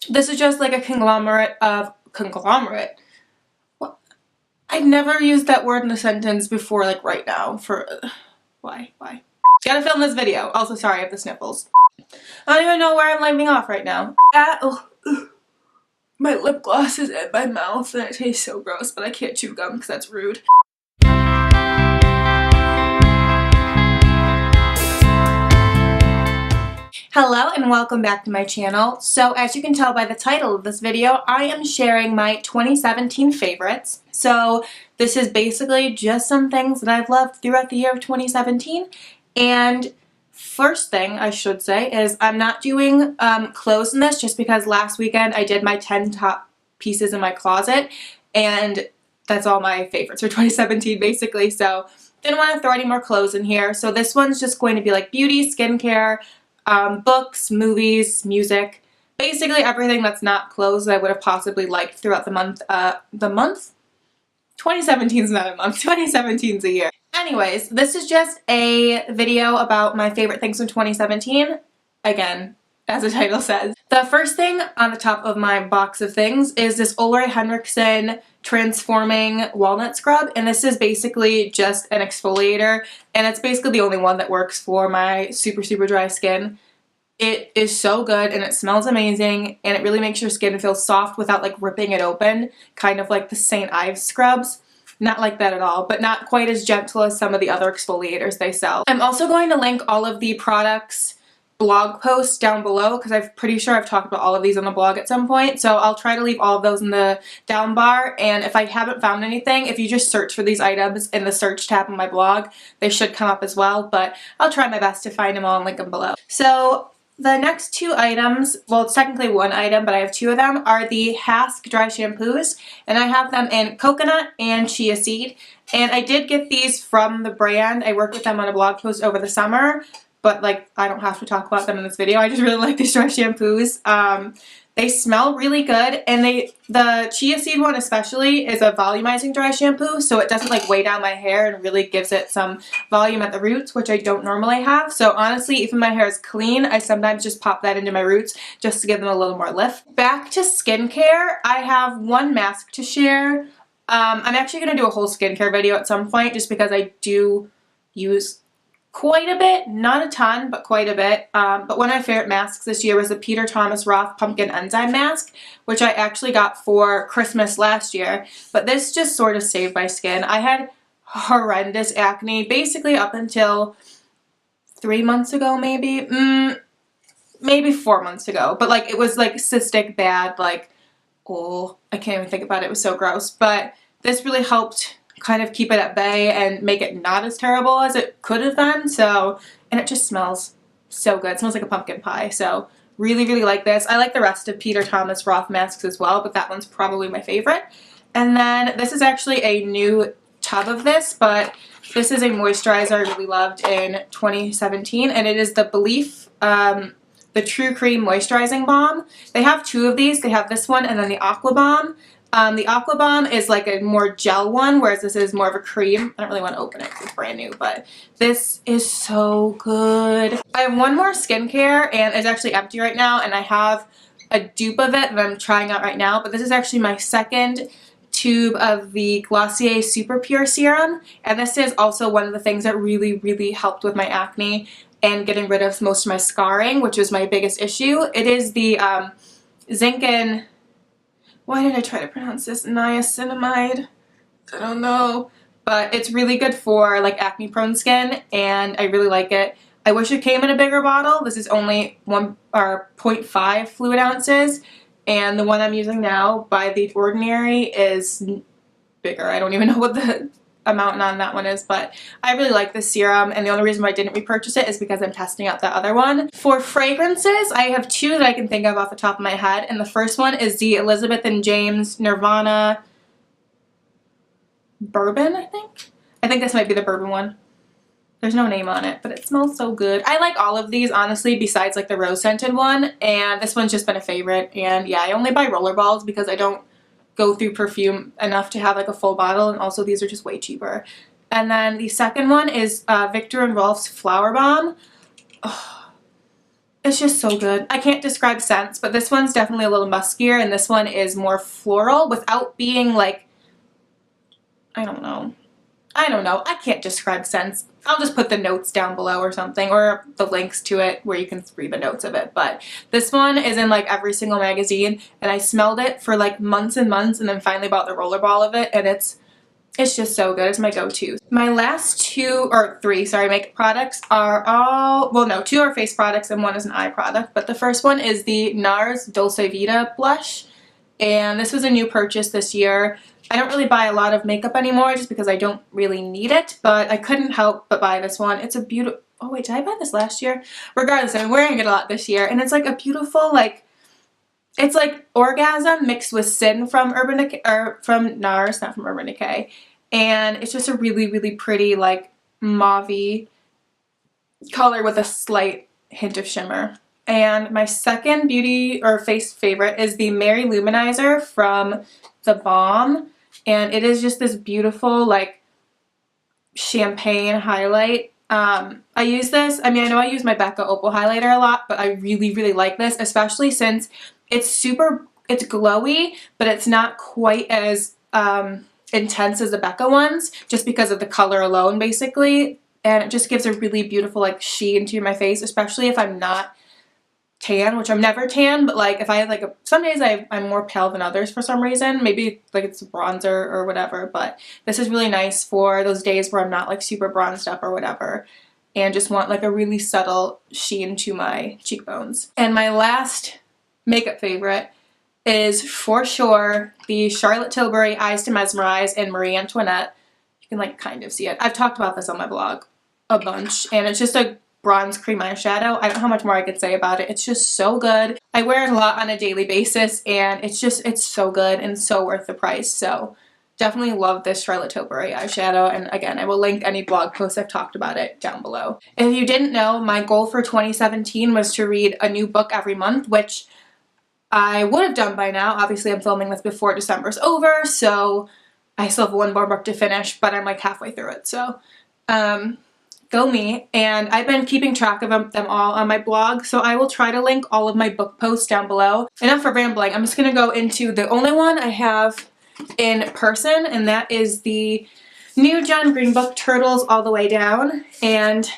This is just like a conglomerate. What? I've never used that word in a sentence before, like right now. Why? Gotta film this video. Also, sorry, I have the sniffles. I don't even know where I'm leaving off right now. My lip gloss is in my mouth and it tastes so gross, but I can't chew gum because that's rude. Hello and welcome back to my channel. So as you can tell by the title of this video, I am sharing my 2017 favorites. So this is basically just some things that I've loved throughout the year of 2017. And first thing I should say is I'm not doing clothes in this just because last weekend I did my 10 top pieces in my closet and that's all my favorites for 2017 basically. So didn't want to throw any more clothes in here. So this one's just going to be like beauty, skincare, books, movies, music, basically everything that's not clothes that I would have possibly liked throughout the month. 2017 is not a month, 2017 is a year. Anyways, this is just a video about my favorite things from 2017. Again, as the title says. The first thing on the top of my box of things is this Ole Henriksen Transforming Walnut Scrub, and this is basically just an exfoliator, and it's basically the only one that works for my super dry skin. It is so good and it smells amazing and it really makes your skin feel soft without like ripping it open, kind of like the St. Ives scrubs. Not like that at all, but not quite as gentle as some of the other exfoliators they sell. I'm also going to link all of the products blog posts down below because I'm pretty sure I've talked about all of these on the blog at some point, so I'll try to leave all of those in the down bar, and if I haven't found anything, if you just search for these items in the search tab on my blog, they should come up as well, but I'll try my best to find them all and link them below. So the next two items, well it's technically one item but I have two of them, are the Hask dry shampoos, and I have them in coconut and chia seed, and I did get these from the brand. I worked with them on a blog post over the summer, but like I don't have to talk about them in this video. I just really like these dry shampoos. They smell really good, and the chia seed one especially is a volumizing dry shampoo, so it doesn't like weigh down my hair and really gives it some volume at the roots, which I don't normally have. So honestly, even my hair is clean, I sometimes just pop that into my roots just to give them a little more lift. Back to skincare, I have one mask to share. I'm actually going to do a whole skincare video at some point just because I do use quite a bit, not a ton, but quite a bit. But one of my favorite masks this year was the Peter Thomas Roth Pumpkin Enzyme Mask, which I actually got for Christmas last year. But this just sort of saved my skin. I had horrendous acne basically up until 3 months ago, maybe. Maybe 4 months ago. But like it was like cystic bad, like, oh, I can't even think about it. It was so gross. But this really helped kind of keep it at bay and make it not as terrible as it could have been. So, and it just smells so good. It smells like a pumpkin pie. So really like this. I like the rest of Peter Thomas Roth masks as well, but that one's probably my favorite. And then this is actually a new tub of this, but this is a moisturizer I really loved in 2017, and it is the Belif, the True Cream Moisturizing Balm. They have two of these. They have this one and then the Aqua Balm. The Aqua Balm is like a more gel one, whereas this is more of a cream. I don't really want to open it because it's brand new, but this is so good. I have one more skincare, and it's actually empty right now, and I have a dupe of it that I'm trying out right now, but this is actually my second tube of the Glossier Super Pure Serum, and this is also one of the things that really helped with my acne and getting rid of most of my scarring, which was my biggest issue. It is the Zinc, why did I try to pronounce this? Niacinamide? I don't know. But it's really good for like acne prone skin, and I really like it. I wish it came in a bigger bottle. This is only 0.5 fluid ounces, and the one I'm using now by The Ordinary is bigger. I don't even know what the amount on that one is, but I really like this serum, and the only reason why I didn't repurchase it is because I'm testing out the other one. For fragrances, I have two that I can think of off the top of my head, and the first one is the Elizabeth and James Nirvana Bourbon, I think. I think this might be the bourbon one. There's no name on it, but it smells so good. I like all of these, honestly, besides like the rose scented one, and this one's just been a favorite. And yeah, I only buy rollerballs because I don't go through perfume enough to have like a full bottle, and also these are just way cheaper. And then the second one is Viktor and Rolf's Flower Bomb. Oh, It's just so good. I can't describe scents, but this one's definitely a little muskier, and this one is more floral without being like, I don't know. I can't describe scents. I'll just put the notes down below or something, or the links to it where you can read the notes of it. But this one is in like every single magazine, and I smelled it for like months and months, and then finally bought the rollerball of it, and it's just so good. It's my go-to. My last three makeup products are all, well no, two are face products and one is an eye product, but the first one is the NARS Dolce Vita blush, and this was a new purchase this year. I don't really buy a lot of makeup anymore just because I don't really need it, but I couldn't help but buy this one. It's a beautiful, oh wait, did I buy this last year? Regardless, I'm wearing it a lot this year, and it's like a beautiful, like, it's like Orgasm mixed with Sin from Urban Decay, or from NARS, not from Urban Decay. And it's just a really, really pretty, like, mauve-y color with a slight hint of shimmer. And my second beauty or face favorite is the Mary Luminizer from The Balm. And it is just this beautiful, like, champagne highlight. I use this, I mean, I know I use my Becca Opal highlighter a lot, but I really, really like this, especially since it's glowy, but it's not quite as intense as the Becca ones, just because of the color alone, basically. And it just gives a really beautiful, like, sheen to my face, especially if I'm not tan, which I'm never tan, but like if I have like some days I'm more pale than others for some reason, maybe like it's bronzer or whatever, but this is really nice for those days where I'm not like super bronzed up or whatever and just want like a really subtle sheen to my cheekbones. And my last makeup favorite is for sure the Charlotte Tilbury Eyes to Mesmerize in Marie Antoinette. You can like kind of see it. I've talked about this on my blog a bunch, and it's just a bronze cream eyeshadow. I don't know how much more I could say about it. It's just so good. I wear it a lot on a daily basis, and it's so good and so worth the price. So definitely love this Charlotte Tilbury eyeshadow, and again, I will link any blog posts I've talked about it down below. If you didn't know, my goal for 2017 was to read a new book every month, which I would have done by now. Obviously, I'm filming this before December's over, so I still have one more book to finish, but I'm like halfway through it, so go me. And I've been keeping track of them all on my blog, so I will try to link all of my book posts down below. Enough for rambling. I'm just going to go into the only one I have in person, and that is the new John Green book, Turtles All the Way Down, and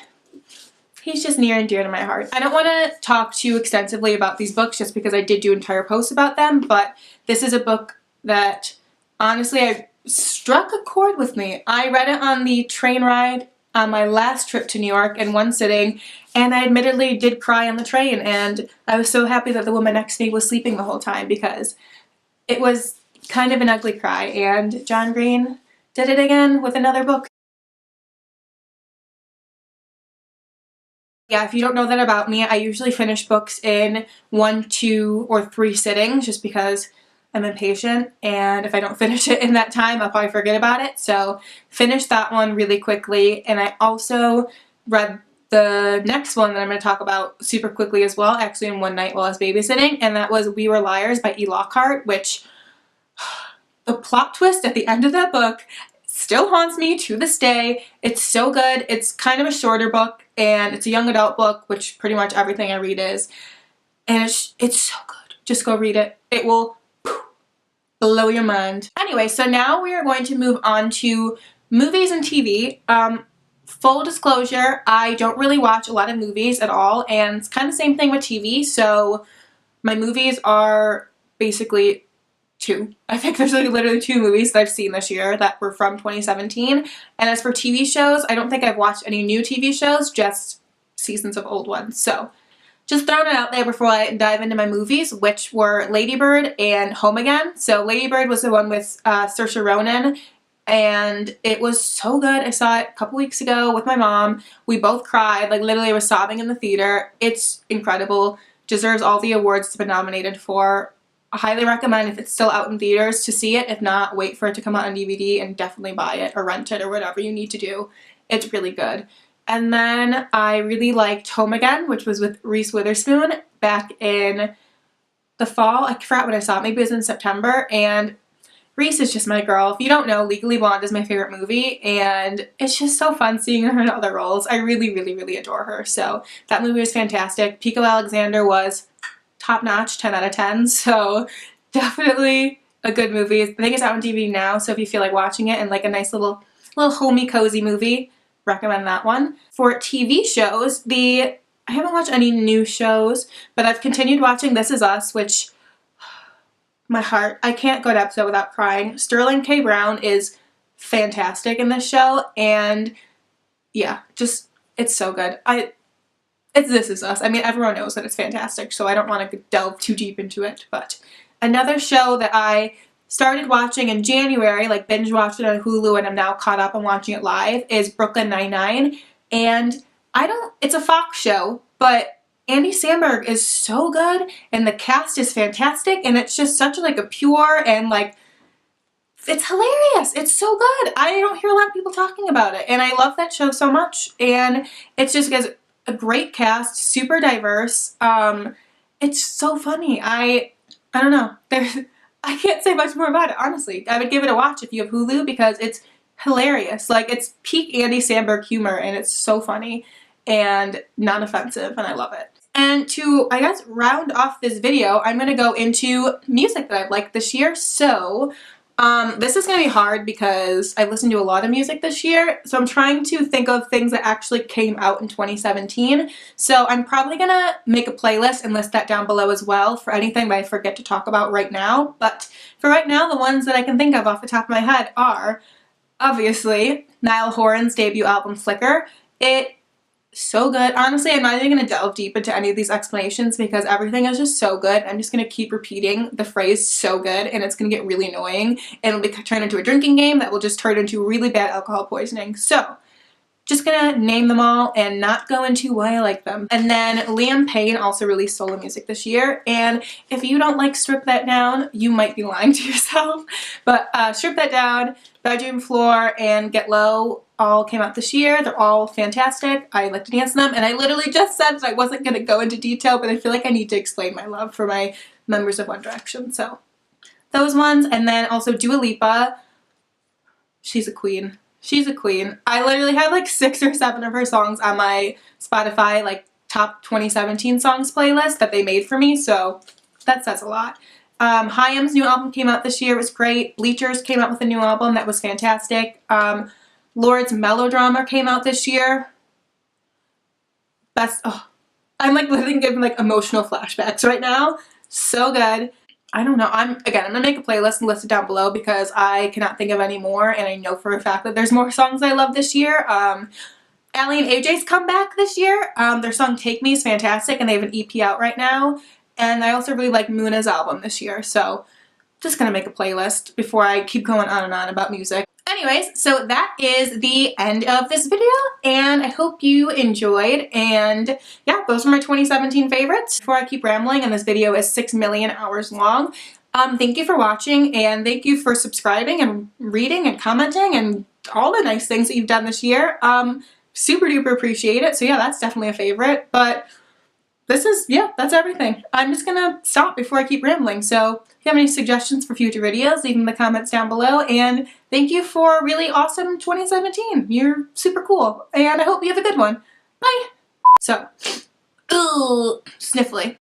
he's just near and dear to my heart. I don't want to talk too extensively about these books just because I did do entire posts about them, but this is a book that honestly I struck a chord with me. I read it on the train ride on my last trip to New York in one sitting, and I admittedly did cry on the train, and I was so happy that the woman next to me was sleeping the whole time because it was kind of an ugly cry, and John Green did it again with another book. Yeah, if you don't know that about me, I usually finish books in 1, 2, or 3 sittings just because I'm impatient, and if I don't finish it in that time, I'll probably forget about it. So finished that one really quickly, and I also read the next one that I'm going to talk about super quickly as well, actually in one night while I was babysitting, and that was We Were Liars by E. Lockhart, which the plot twist at the end of that book still haunts me to this day. It's so good. It's kind of a shorter book, and it's a young adult book, which pretty much everything I read is, and it's so good. Just go read it. It will blow your mind. Anyway, so now we are going to move on to movies and TV. Full disclosure, I don't really watch a lot of movies at all, and it's kind of the same thing with TV, so my movies are basically 2. I think there's like literally 2 movies that I've seen this year that were from 2017, and as for TV shows, I don't think I've watched any new TV shows, just seasons of old ones, so just throwing it out there before I dive into my movies, which were Lady Bird and Home Again. So Lady Bird was the one with Saoirse Ronan, and it was so good. I saw it a couple weeks ago with my mom. We both cried, like literally I was sobbing in the theater. It's incredible. Deserves all the awards it's been nominated for. I highly recommend if it's still out in theaters to see it. If not, wait for it to come out on DVD and definitely buy it or rent it or whatever you need to do. It's really good. And then I really liked Home Again, which was with Reese Witherspoon back in the fall. I forgot when I saw it. Maybe it was in September. And Reese is just my girl. If you don't know, Legally Blonde is my favorite movie, and it's just so fun seeing her in other roles. I really, really, really adore her. So that movie was fantastic. Pico Alexander was top-notch, 10 out of 10, so definitely a good movie. I think it's out on DVD now, so if you feel like watching it and like a nice little homey, cozy movie, recommend that one. For TV shows, I haven't watched any new shows, but I've continued watching This Is Us, which, my heart, I can't go to episode without crying. Sterling K. Brown is fantastic in this show, and yeah, just, it's so good. It's This Is Us. I mean, everyone knows that it's fantastic, so I don't want to delve too deep into it, but another show that I started watching in January, like binge watched it on Hulu and I'm now caught up and watching it live, is Brooklyn Nine-Nine, and it's a Fox show, but Andy Samberg is so good, and the cast is fantastic, and it's just such like a pure and like, it's hilarious. It's so good. I don't hear a lot of people talking about it, and I love that show so much, and it's just because a great cast, super diverse. It's so funny. I don't know. I can't say much more about it, honestly. I would give it a watch if you have Hulu because it's hilarious. Like, it's peak Andy Samberg humor, and it's so funny and non-offensive, and I love it. And to, I guess, round off this video, I'm going to go into music that I've liked this year. So this is going to be hard because I've listened to a lot of music this year, so I'm trying to think of things that actually came out in 2017. So I'm probably going to make a playlist and list that down below as well for anything that I forget to talk about right now. But for right now, the ones that I can think of off the top of my head are, obviously, Niall Horan's debut album, Flicker. It's so good. Honestly, I'm not even going to delve deep into any of these explanations because everything is just so good. I'm just going to keep repeating the phrase so good, and it's going to get really annoying, and it'll be turned into a drinking game that will just turn into really bad alcohol poisoning. So just gonna name them all and not go into why I like them. And then Liam Payne also released solo music this year, and if you don't like Strip That Down, you might be lying to yourself. But Strip That Down, Bedroom Floor, and Get Low all came out this year. They're all fantastic. I like to dance to them, and I literally just said that I wasn't gonna go into detail, but I feel like I need to explain my love for my members of One Direction. So those ones, and then also Dua Lipa. She's a queen. She's a queen. I literally have like 6 or 7 of her songs on my Spotify like top 2017 songs playlist that they made for me, so that says a lot. Haim's new album came out this year. It was great. Bleachers came out with a new album that was fantastic. Lord's Melodrama came out this year. I'm like literally giving like emotional flashbacks right now. So good. I don't know. I'm gonna make a playlist and list it down below because I cannot think of any more, and I know for a fact that there's more songs I love this year. Ally and AJ's come back this year. Their song Take Me is fantastic, and they have an EP out right now. And I also really like Muna's album this year, so just gonna make a playlist before I keep going on and on about music. Anyways, so that is the end of this video, and I hope you enjoyed, and yeah, those are my 2017 favorites. Before I keep rambling, and this video is 6 million hours long, thank you for watching, and thank you for subscribing and reading and commenting and all the nice things that you've done this year. Super duper appreciate it. So yeah, that's definitely a favorite, but that's everything. I'm just gonna stop before I keep rambling. So if you have any suggestions for future videos, leave them in the comments down below, and thank you for a really awesome 2017. You're super cool, and I hope you have a good one. Bye! So, ooh, sniffly.